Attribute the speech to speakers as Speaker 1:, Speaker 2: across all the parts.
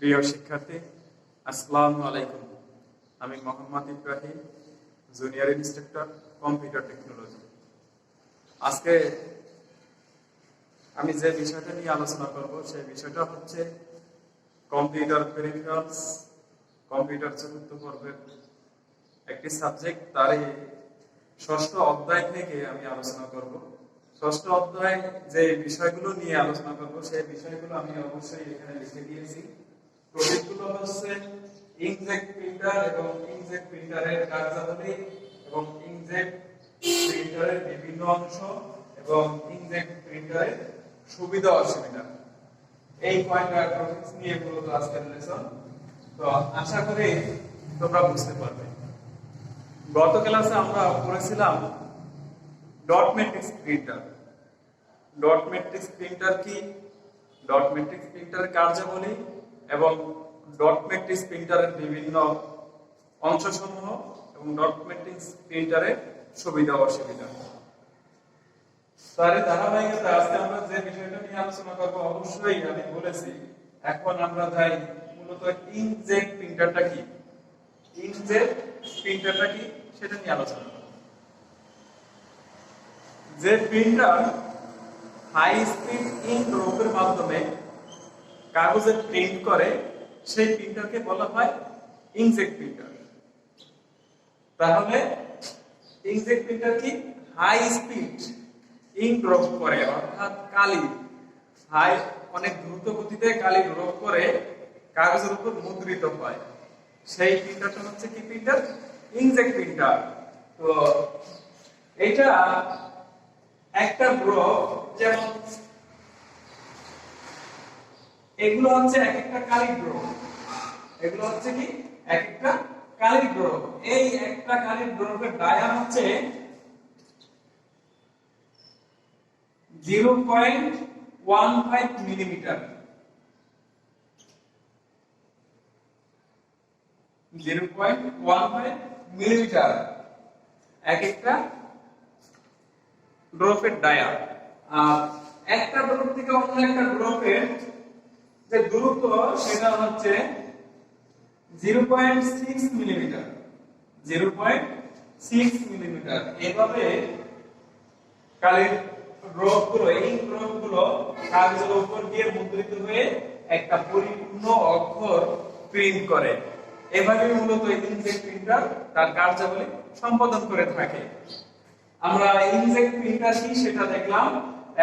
Speaker 1: প্রিয় শিক্ষার্থী, আসসালামু আলাইকুম। আমি Mohammad Ibrahim, junior instructor, computer technology. আজকে আমি যে বিষয়টা নিয়ে আলোচনা করব সেই বিষয়টা হচ্ছে কম্পিউটার পেরিফেরালস, কম্পিউটার চতুর্থ পর্বের একটি সাবজেক্ট। তারই ষষ্ঠ অধ্যায় থেকে আমি আলোচনা করব। ষষ্ঠ অধ্যায় যে বিষয়গুলো নিয়ে আলোচনা করব সেই বিষয়গুলো আমি অবশ্যই এখানে লিখে দিয়েছি। টপিকগুলো হচ্ছে ইনজেক্ট প্রিন্টার এবং ইনজেক্ট প্রিন্টারের কার্যাবলী এবং ইনজেক্ট প্রিন্টারের বিভিন্ন অংশ এবং ইনজেক্ট প্রিন্টারের সুবিধা অসুবিধা। এই কয়টা টপিকস নিয়ে মূলত আজকের লেসন। তো আশা করি তোমরা বুঝতে পারবে। গত ক্লাসে আমরা পড়েছিলাম dot matrix printer. Dot matrix printer কি, ডট ম্যাট্রিক্স প্রিন্টারের কার্যাবলী এবং ডট ম্যাট্রিক্স প্রিন্টারের বিভিন্ন অংশসমূহ এবং ডট ম্যাট্রিক্স প্রিন্টারের সুবিধা অসুবিধা। তার ধারাবাহিকতা আজকে আমরা যে বিষয়টা নিয়ে আলোচনা করব, অবশ্যই আমি বলেছি এখন আমরা যাই মূলত ইনজেক্ট প্রিন্টারটা কি, ইনজেক্ট প্রিন্টারটা কি সেটা নিয়ে আলোচনা করব। যে প্রিন্টার হাই স্পিড ইঙ্ক ড্রপের মাধ্যমে কাগজে প্রিন্ট করে সেই প্রিন্টারকে বলা হয় ইনজেক্ট প্রিন্টার। তাহলে ইনজেক্ট প্রিন্টার কি, হাই স্পিড ইঙ্ক ড্রপ করে, অর্থাৎ কালি অনেক দ্রুত গতিতে কালি ড্রপ করে কাগজের উপর মুদ্রিত হয়, সেই প্রিন্টারটা হচ্ছে কি প্রিন্টার, ইনজেক্ট প্রিন্টার। তো এটা একটা ড্রপ, যেমন এগুলো হচ্ছে এক একটা কালির ড্রপ, এগুলো হচ্ছে কি এক একটা কালির ড্রপ। এই একটা কালির ড্রপের ডায়া হচ্ছে 0.15 মিলিমিটার। 0.15 মিলিমিটার এক একটা ড্রপের ডায়া। আর একটা ড্রপ থেকে অন্য একটা ড্রপের যে দূরত্ব সেটা হচ্ছে 0.6 মিলিমিটার। 0.6 মিলিমিটার। এভাবে কালির ড্রপগুলো, এই ড্রপগুলো কাগজের উপর দিয়ে মুদ্রিত হয়ে একটা পরিপূর্ণ অক্ষর প্রিন্ট করে। এভাবে মূলত ইনজেক্ট প্রিন্টার তার কার্যাবলী সম্পাদন করে থাকে। আমরা ইনজেক্ট প্রিন্টার কি সেটা দেখলাম।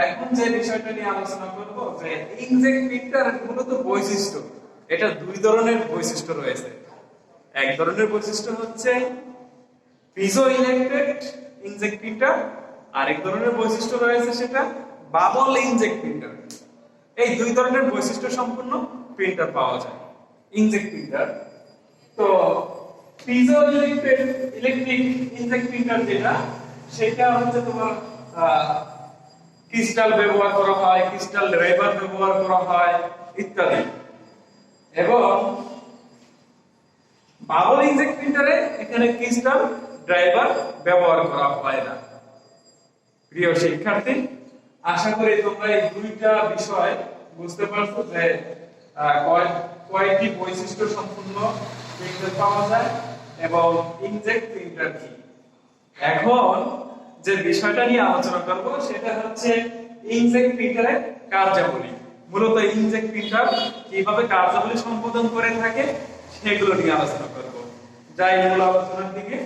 Speaker 1: এখন যে বিষয়টা নিয়ে আলোচনা করব যে ইনজেক্ট প্রিন্টার মূলত বৈশিষ্ট্য। এটা দুই ধরনের বৈশিষ্ট্য রয়েছে। এক ধরনের বৈশিষ্ট্য হচ্ছে পিজো ইলেক্ট্রেড ইনজেক্ট প্রিন্টার, আরেক ধরনের বৈশিষ্ট্য রয়েছে সেটা বাবল ইনজেক্ট প্রিন্টার। এই দুই ধরনের বৈশিষ্ট্য সম্পন্ন প্রিন্টার পাওয়া যায় ইনজেক্ট প্রিন্টার। তো পিজো ইলেকট্রিক ইনজেক্ট প্রিন্টার যেটা, সেটা হচ্ছে তোমার ক্রিস্টাল ব্যবহার করা হয়, ক্রিস্টাল ড্রাইভার ব্যবহার করা হয় ইত্যাদি। এবং বাবল ইনজেক্ট প্রিন্টারে এখানে ক্রিস্টাল ড্রাইভার ব্যবহার করা হয় না। প্রিয় শিক্ষার্থী, আশা করি তোমরা এই দুইটা বিষয় বুঝতে পারছো যে কয়টি বৈশিষ্ট্য সম্পূর্ণ প্রিন্টার পাওয়া যায় এবং ইনজেক্ট প্রিন্টার কি। এখন যে বিষয়টা নিয়ে আলোচনা করব সেটা হচ্ছে ইনজেক্ট প্রিন্টারের কার্যাবলী। মূলত ইনজেক্ট প্রিন্টার কিভাবে কার্যাবলী সম্পাদন করে থাকে সেগুলো নিয়ে আলোচনা করব। যাই মূল আলোচনার দিকে।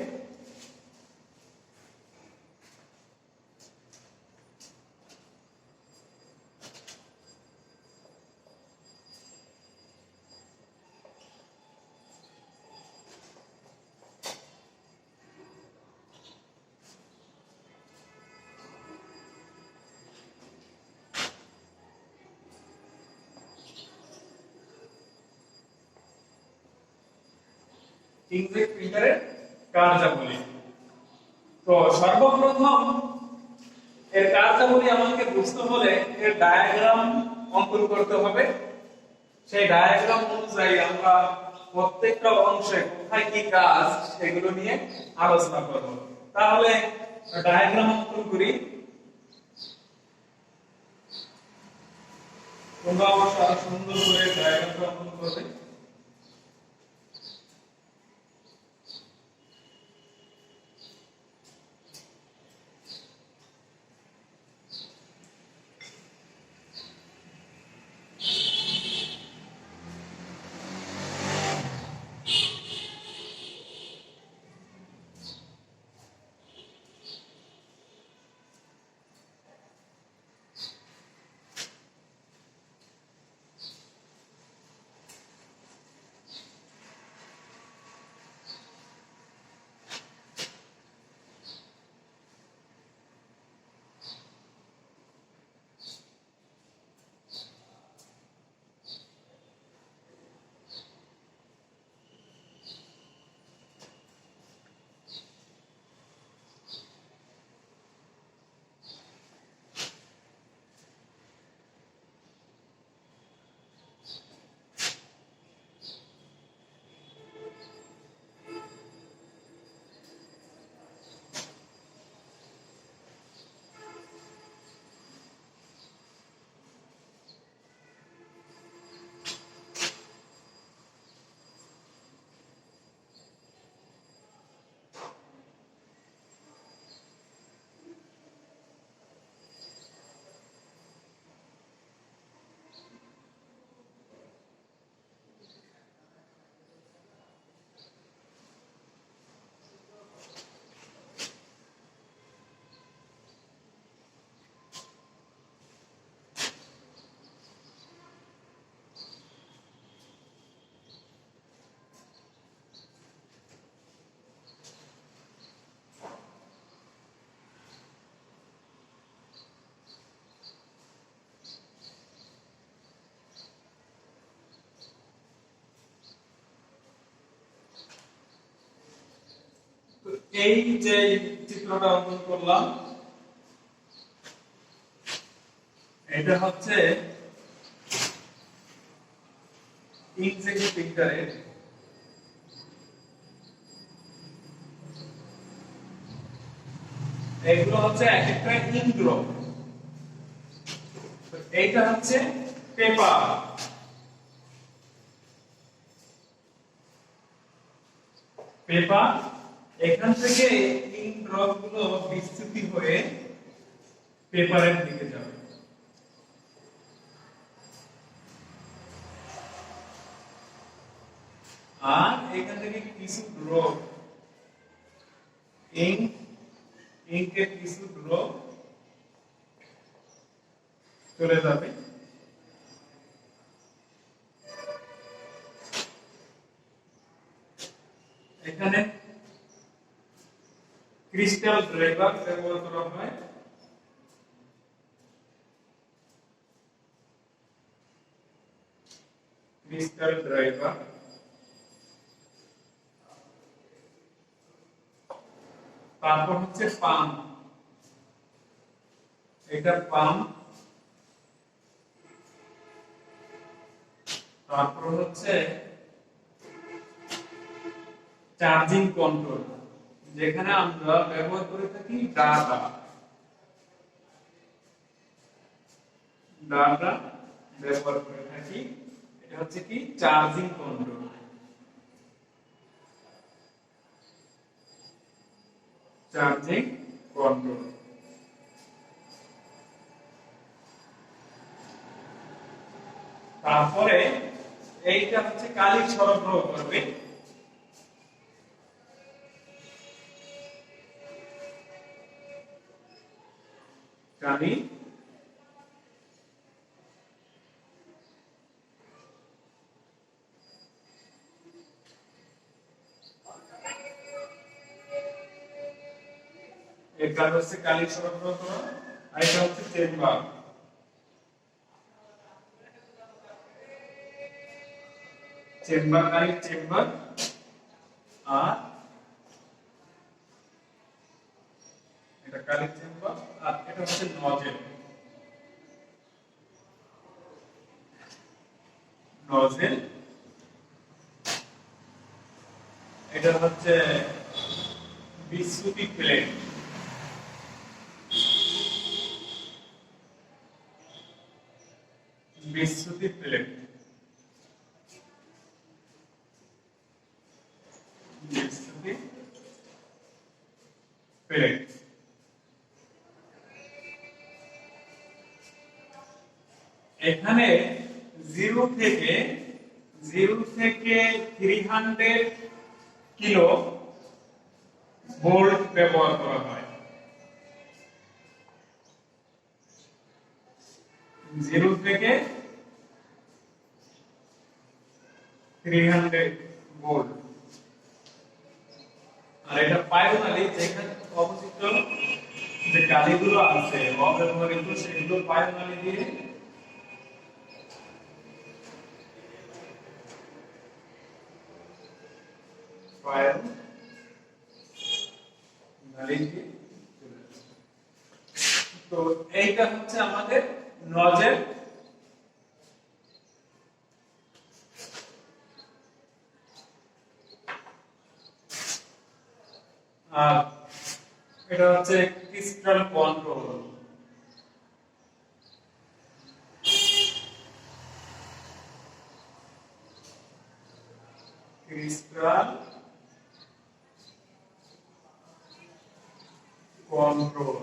Speaker 1: ইনজেক্ট প্রিন্টারের কার্যাবলী। তো সর্বপ্রথম এর কার্যাবলী আমাকে বুঝতে হলে এর ডায়াগ্রাম অঙ্কন করতে হবে। সেই ডায়াগ্রাম অনুযায়ী আমরা প্রত্যেকটা অংশে কোথায় কি কাজ সেগুলো নিয়ে আলোচনা করব। তাহলে ডায়াগ্রাম অঙ্কন করি। তোমরা অবশ্য আরো সুন্দর করে ডায়াগ্রামটা অঙ্কন করবে। এই যে চিত্রটা অঙ্কন করলাম, এটা হচ্ছে ইনজেক্ট প্রিন্টারের এগুলো হচ্ছে এক একটা ইঙ্ক ড্রপ। এইটা হচ্ছে পেপার, পেপার এখান থেকে ইঙ্ক ড্রপ গুলো বিস্তৃতি হয়ে পেপারের দিকে যাবে। আর এখান থেকে কিছু ড্রপ ইঙ্কের কিছু ড্রপ চলে যাবে এখানে। ক্রিস্টাল ড্রাইভার ব্যবহার করা হয়। ক্রিস্টাল ড্রাইভার, তারপর হচ্ছে পাম্প, এটা পাম্প, তারপর হচ্ছে চার্জিং কন্ট্রোল, যেখানে আমরা ব্যবহার করে থাকি ডাটা ব্যবহার করে থাকি। এটা হচ্ছে কি চার্জিং কন্ট্রোল। চার্জিং কন্ট্রোল তারপরে এইটা হচ্ছে কালি সরবরাহ করবে। কালি এর কাজ হচ্ছে কালি সরবরাহ করা। আর এটা হচ্ছে চেম্বার, কালির চেম্বার। আর এটা কালির চেম্বার, আর এটা হচ্ছে নজেল। এটা হচ্ছে বিস্কুটি প্লেট। বিস্কুটি বিস্তুতি প্লেট। বিস্তুতি প্লেট। এখানে 0 থেকে 300 কিলো ভোল্ট ব্যবহার করা হয়। 0 থেকে 300 ভোল্ট। আর এটা পাইরোনালি, যেখানে অবশিষ্ট যে কালিগুলো আছে অব্যবহৃত, সেগুলো পাইরোনালি দিয়ে তো এইটা হচ্ছে আমাদের নজেল। আর এটা হচ্ছে crystal control. Crystal control.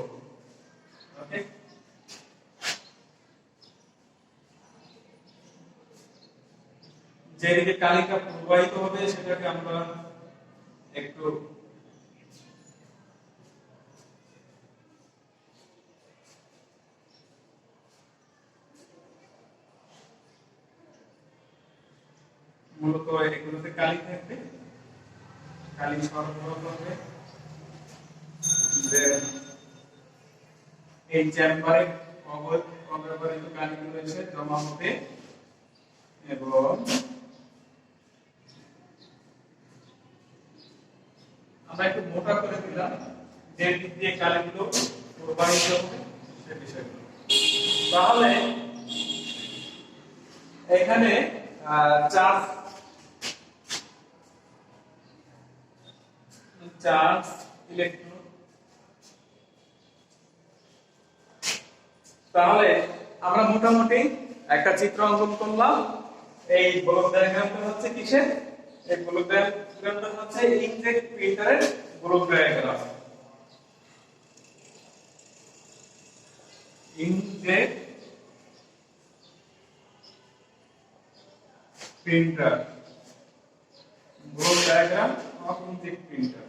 Speaker 1: Okay, যেদিকে কালিকা প্রবাহিত হবে সেটাকে আমরা একটু মূলত এগুলোতে কালি থাকবে, কালি সরবরাহ করবে, এই চেম্বারে অব্যবহৃত কালিগুলো এসে জমা হবে এবং আমরা একটু মোটা করে দিলাম যে দিক দিয়ে কালিগুলো প্রবাহিত হবে সে বিষয়গুলো। তাহলে এখানে চার্জ ইলেকট্রন। তাহলে আমরা মোটামুটি একটা চিত্র অঙ্কন করলাম। এই ব্লক ডায়াগ্রামটা হচ্ছে কিসের? এই ব্লক ডায়াগ্রামটা হচ্ছে intact প্রিন্টারের block diagram. Intact printer, block diagram of intact printer.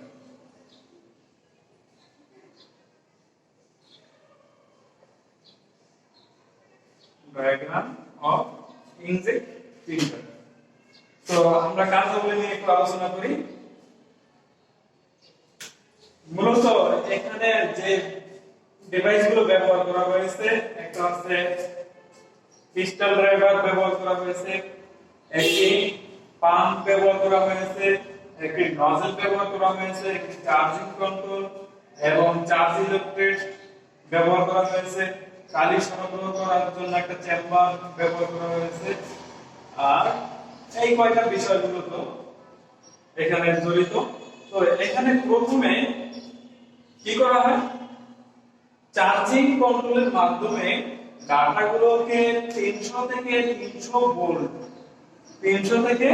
Speaker 1: Diagram of intact printer. তো আমরা কাজগুলো নিয়ে একটু আলোচনা করি। মূলত এখানে যে ডিভাইসগুলো ব্যবহার করা হয়েছে, একটা হচ্ছে পিস্টন ড্রাইভার ব্যবহার করা হয়েছে, একটি পাম্প ব্যবহার করা হয়েছে, একটি নজল ব্যবহার করা হয়েছে, একটি চার্জিং কন্ট্রোল এবং চার্জ ইলেক্ট্রেট ব্যবহার করা হয়েছে, কালি সরবরাহ করার জন্য একটা চেম্বার ব্যবহার করা হয়েছে। আর এই কয়টা বিষয়গুলো তো এখানে জড়িত। তো এখানে প্রথমে কি করা হয়? চার্জিং কন্ট্রোলের মাধ্যমে ডাটাগুলোকে 300 থেকে 300 ভোল্ট 300 থেকে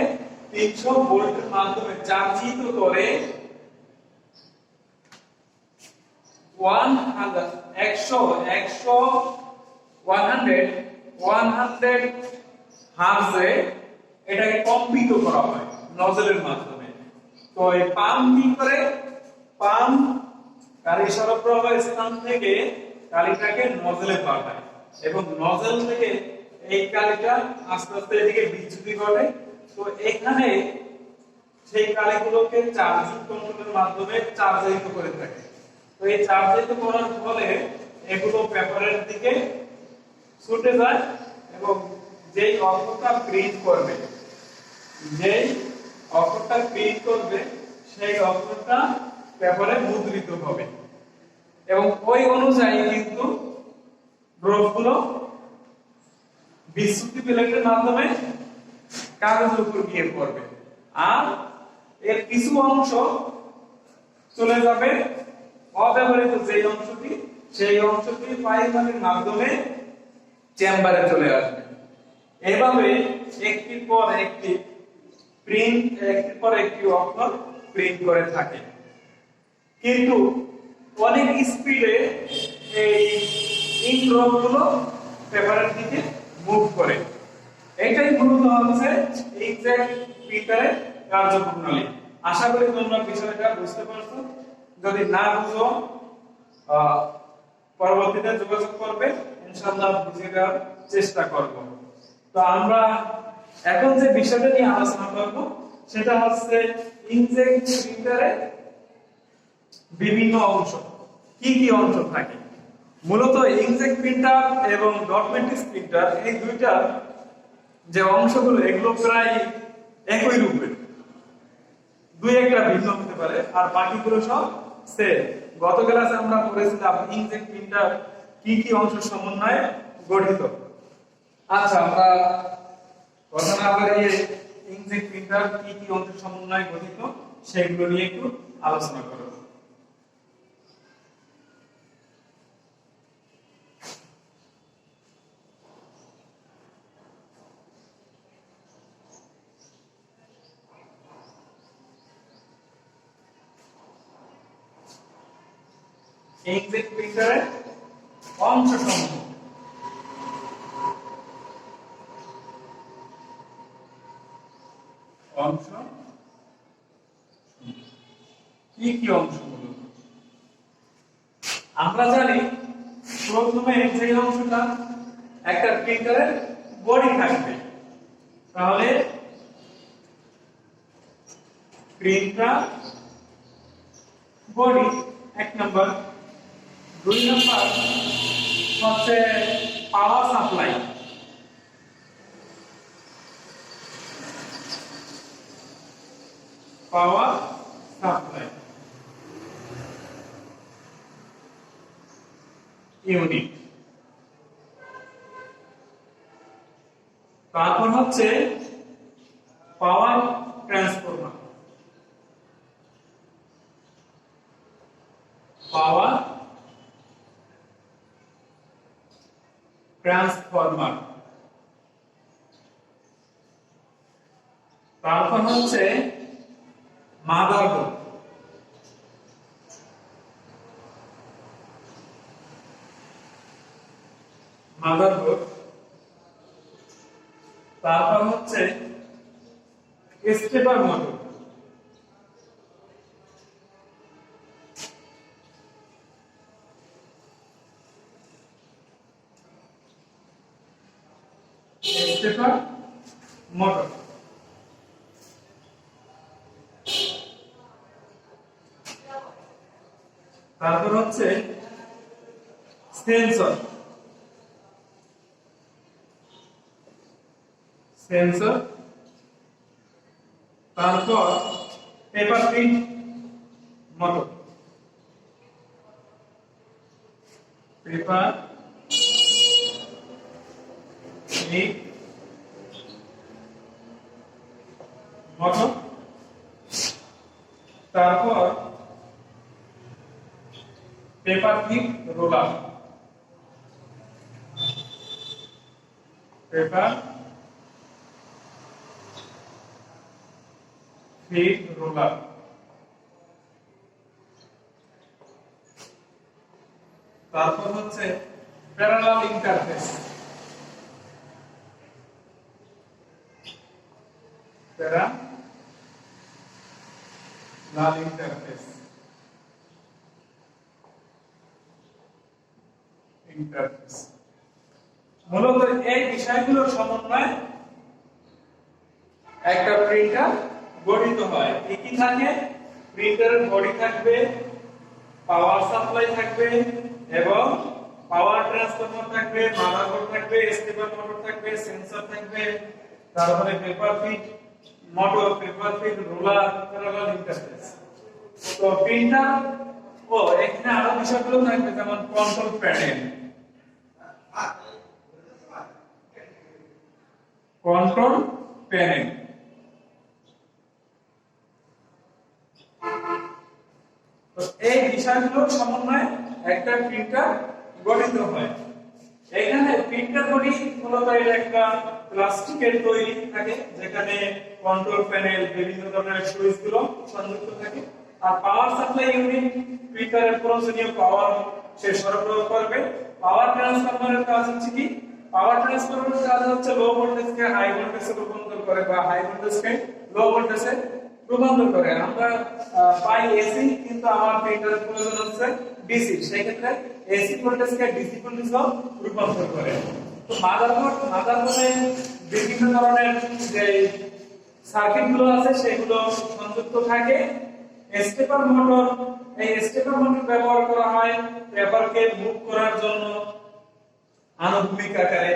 Speaker 1: 300 ভোল্টের মাধ্যমে চার্জিত করে 100 হার্জে এটাকে কম্পিত করা হয় নজলের মাধ্যমে। তো এই পাম্প কি করে? পাম্প কালি সরবরাহ স্থান থেকে কালিটাকে নজলে পাঠায় এবং নজল থেকে এই কালিটা আস্তে আস্তে এদিকে বিচ্যুতি ঘটে। তো এখানে সেই কালিগুলোকে চার্জিং কন্ট্রোলের মাধ্যমে চার্জারিত করে থাকে। তো এই চার্জারিত করার ফলে এগুলো পেপারের দিকে ছুটে যায় এবং যেই অক্ষরটা প্রিন্ট করবে সেই অক্ষরটা পেপারে মুদ্রিত হবে এবং ওই অনুযায়ী কিন্তু ড্রপগুলো বিস্তুতি প্লেটের মাধ্যমে কাগজের উপর গিয়ে পড়বে। আর এর কিছু অংশ চলে যাবে অব্যবহৃত যেই অংশটি, সেই অংশটি পাইপলাইনের মাধ্যমে চেম্বারে চলে আসবে। এভাবে একটির পর একটি অক্ষর প্রিন্ট করে থাকে। কিন্তু অনেক স্পিডে এই ইঙ্ক ড্রপগুলো পেপারের দিকে মুভ করে। এটাই মূলত হচ্ছে ইনজেক্ট প্রিন্টারের কার্যপ্রণালী। আশা করি তোমরা বিষয়টা বুঝতে পারছো। যদি না বুঝো পরবর্তীতে যোগাযোগ করবে, ইনশাআল্লাহ বুঝিয়ে দেওয়ার চেষ্টা করব। তো আমরা এখন যে বিষয়টা নিয়ে আলোচনা করব সেটা হচ্ছে ইনজেক্ট প্রিন্টারের বিভিন্ন অংশ। কি কি অংশ থাকে? মূলত ইনজেক্ট প্রিন্টার এবং ডট ম্যাট্রিক্স প্রিন্টার এই দুইটা যে অংশগুলো এগুলো প্রায় একই রূপের, দুই একটা ভিন্ন হতে পারে, আর বাকিগুলো সব সেম। গত ক্লাসে আমরা পড়েছিলাম ইনজেক্ট প্রিন্টার কি কি অংশ সমন্বয়ে গঠিত। আচ্ছা, আমরা কথা না বাড়িয়ে ইনজেক্ট প্রিন্টার কি কি অংশ সমন্বয়ে গঠিত সেগুলো নিয়ে একটু আলোচনা করব। ইনজেক্ট প্রিন্টারের অংশ সমূহ। অংশ কি কি অংশগুলো? আমরা জানি প্রথমে যে অংশটা একটা প্রিন্টারের বডি থাকবে, তাহলে প্রিন্টার বডি এক নাম্বার। দুই নাম্বার হচ্ছে power supply. Power supply unit. তারপর হচ্ছে পাওয়ার ট্রান্সফরমার। Power transformer. তারপর হচ্ছে মাদারবোর্ড। মাদারবোর্ড। তারপর হচ্ছে স্টেপার মোটর। Stepper motor. তারপর হচ্ছে সেন্সর। সেন্সর। তারপর paper print motor. Paper print motor. তারপর paper clip roller. Paper clip roller. তারপর হচ্ছে প্যারালাল ইন্টারফেস। Parallel interface. মূলত এই বিষয়গুলোর সমন্বয়ে একটা প্রিন্টার গঠিত হয়। কি থাকে? প্রিন্টারের বডি থাকবে, পাওয়ার সাপ্লাই থাকবে এবং পাওয়ার ট্রান্সফরমার থাকবে, মাদারবোর্ড থাকবে, স্টেপার মোটর থাকবে, সেন্সর থাকবে, তারপরে paper feed motor, paper feed roller, parallel interface. তো প্রিন্টার এখানে আরো বিষয়গুলো থাকবে, যেমন কন্ট্রোল প্যানেল। Control panel. তো এই বিষয়গুলোর সমন্বয়ে একটা প্রিন্টার গঠিত হয়।
Speaker 2: এখানে প্রিন্টার বডি মূলত এটা একটা প্লাস্টিকের তৈরি থাকে, যেখানে কন্ট্রোল প্যানেল, বিভিন্ন ধরনের সুইচ গুলো সংযুক্ত থাকে। আর পাওয়ার সাপ্লাই ইউনিট প্রিন্টারের প্রয়োজনীয় পাওয়ার সে সরবরাহ করবে। পাওয়ার ট্রান্সফরমারের কাজ হচ্ছে কি? পাওয়ার ট্রান্সফরমারের কাজ হচ্ছে লো ভোল্টেজকে হাই ভোল্টেজে রূপান্তর করে বা হাই ভোল্টেজকে লো ভোল্টেজে রূপান্তর করে। আমরা পাই এসি, কিন্তু আমার প্রিন্টারের প্রয়োজন হচ্ছে ডিসি, সেই ক্ষেত্রে এসি ভোল্টেজকে ডিসি ভোল্টেজে রূপান্তর করে। তো মাদারবোর্ডে বিভিন্ন ধরনের যে সার্কিট গুলো আছে সেগুলো সংযুক্ত থাকে। স্টেপার মোটর, এই স্টেপার মোটর ব্যবহার করা হয় পেপারকে মুভ করার জন্য আনুভূমিক আকারে।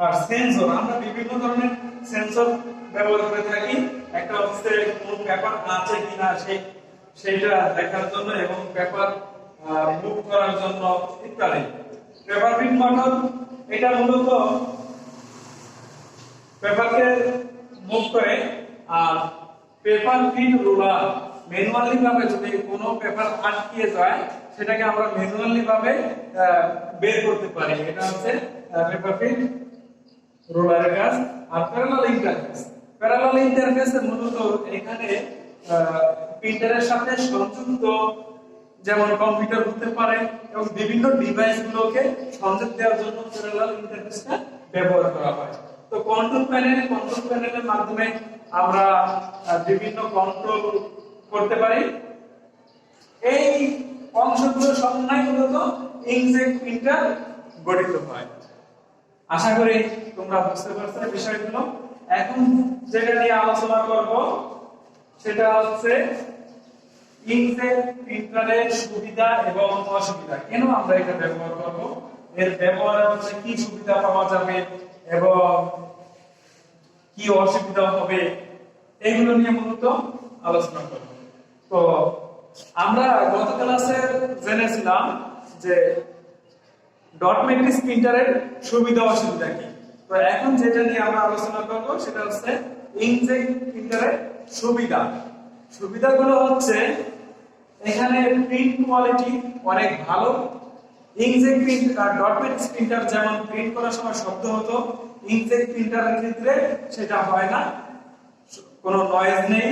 Speaker 2: আর সেন্সর, আমরা বিভিন্ন ধরনের সেন্সর ব্যবহার করে থাকি। একটা হচ্ছে কোন পেপার আছে কিনা সেটা দেখার জন্য এবং পেপার মুভ করার জন্য ইত্যাদি। পেপার প্রিন্ট মোটর, এটা মূলত পেপারকে মুভ করে। আর পেপার প্রিন্ট রোলার, ম্যানুয়ালি ভাবে যদি কোনো পেপার আটকে যায় সেটাকে আমরা ম্যানুয়ালি ভাবে বের করতে পারি। এটা হচ্ছে পেপার প্রিন্ট রোলারের কাজ। আর প্যারালাল ইন্টারফেস মূলত এখানে প্রিন্টারের সাথে সংযুক্ত যেমন কম্পিউটার হতে পারে এবং বিভিন্ন ডিভাইস গুলোকে সংযোগ দেওয়ার জন্য প্যারালাল ইন্টারফেসটা ব্যবহার করা হয়। তো কন্ট্রোল প্যানেলের মাধ্যমে আমরা বিভিন্ন কন্ট্রোল করতে পারি। এই অংশগুলো সমন্বয় মূলত ইনজেক্ট প্রিন্টার গঠিত হয়। আশা করি তোমরা বুঝতে পারছো বিষয়গুলো। এখন যেটা নিয়ে আলোচনা করব সেটা হচ্ছে ইনজেক্ট প্রিন্টারের সুবিধা এবং অসুবিধা। কেন আমরা এটা ব্যবহার করব, এর ব্যবহারে হচ্ছে কি সুবিধা পাওয়া যাবে এবং কি অসুবিধা হবে, এগুলো নিয়ে মূলত আলোচনা করব। তো আমরা গত ক্লাসে জেনেছিলাম যে ডট ম্যাট্রিক্স প্রিন্টারের সুবিধা অসুবিধা কি। তো এখন যেটা নিয়ে আমরা আলোচনা করব সেটা হচ্ছে ইনজেক্ট প্রিন্টারের সুবিধা। সুবিধাগুলো হচ্ছে এখানে প্রিন্ট কোয়ালিটি অনেক ভালো। Inject printer, dot matrix printer যেমন প্রিন্ট করার সময় শব্দ হতো, ইনজেক্ট প্রিন্টারের ক্ষেত্রে সেটা হয় না, কোনো নয়েজ নেই।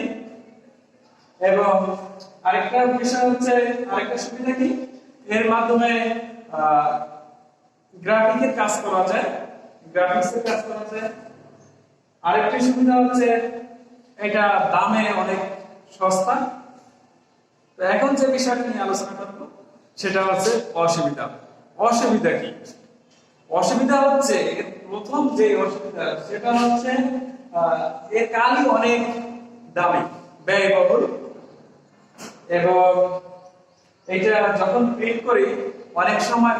Speaker 2: এবং আরেকটা বিষয় হচ্ছে, আরেকটা সুবিধা কি, এর মাধ্যমে গ্রাফিকের কাজ করা যায়, গ্রাফিক্সের কাজ করা যায়। আরেকটা সুবিধা হচ্ছে এটা দামে অনেক সস্তা। তো এখন যে বিষয়টা নিয়ে আলোচনা করব সেটা হচ্ছে অসুবিধা। অসুবিধা কি? অসুবিধা হচ্ছে প্রথম যে অসুবিধা সেটা হচ্ছে এর কালি অনেক দামি, ব্যয়বহুল, এবং এটা যখন প্রিন্ট করি অনেক সময়